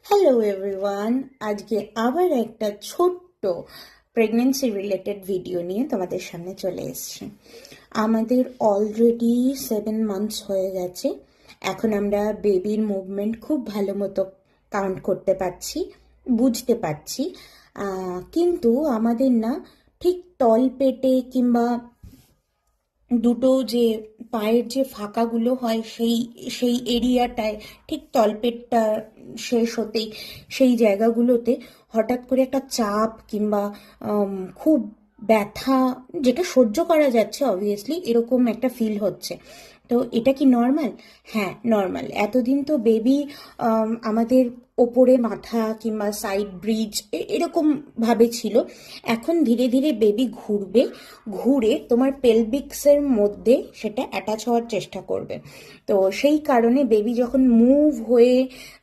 Hello everyone, আজকে আবার একটা ছোট্ট প্রেগনেন্সি রিলেটেড ভিডিও নিয়ে তোমাদের সামনে চলে এসেছি। আমাদের অলরেডি 7 মান্থস হয়ে গেছে। এখন আমরা বেবির মুভমেন্ট খুব ভালো মতো কাউন্ট করতে পারছি, বুঝতে পারছি। কিন্তু আমাদের না ঠিক তল পেটে কিংবা দুটো যে পায়ের যে ফাঁকাগুলো হয় সেই সেই এরিয়াটায়, ঠিক তলপেটটা শেষ হতেই সেই জায়গাগুলোতে হঠাৎ করে একটা চাপ কিংবা খুব ব্যথা, যেটা সহ্য করা যাচ্ছে অবভিয়াসলি, এরকম একটা ফিল হচ্ছে। তো এটা কি নর্মাল? হ্যাঁ, নর্মাল। এতদিন তো বেবি আমাদের ওপরে মাথা কিংবা সাইড ব্রিজ এরকম ভাবে ছিল। এখন ধীরে ধীরে বেবি ঘুরবে, ঘুরে তোমার পেলভিক্সের মধ্যে সেটা অ্যাটাচ হওয়ার চেষ্টা করবে। তো সেই কারণে বেবি যখন মুভ হয়ে,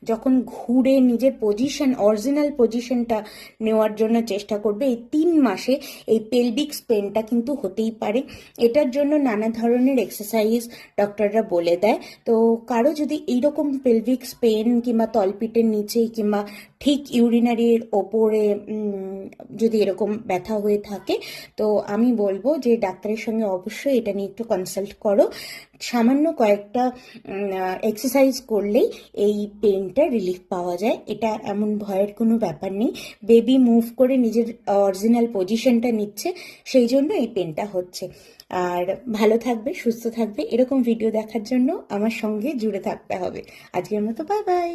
যখন ঘুরে নিজের পজিশন, অরিজিনাল পজিশনটা নেওয়ার জন্য চেষ্টা করবে, এই 3 মাসে এই পেলভিক্স পেনটা কিন্তু হতেই পারে। এটার জন্য নানা ধরনের এক্সারসাইজ ডক্টররা বলে দেয়। তো কারো যদি এইরকম পেলভিক্স পেন কিংবা তলপিটের নিচে কিংবা ঠিক ইউরিনারির ওপরে যদি এরকম ব্যথা হয়ে থাকে, তো আমি বলবো যে ডাক্তারের সঙ্গে অবশ্যই এটা নিয়ে একটু কনসাল্ট করো। সামান্য কয়েকটা এক্সারসাইজ করলেই এই পেনটা রিলিফ পাওয়া যায়। এটা এমন ভয়ের কোনো ব্যাপার নেই। বেবি মুভ করে নিজের অরিজিনাল পজিশনটা নিচ্ছে, সেই জন্য এই পেনটা হচ্ছে। আর ভালো থাকবে, সুস্থ থাকবে। এরকম ভিডিও দেখার জন্য আমার সঙ্গে জুড়ে থাকতে হবে। আজকের মতো বাই বাই।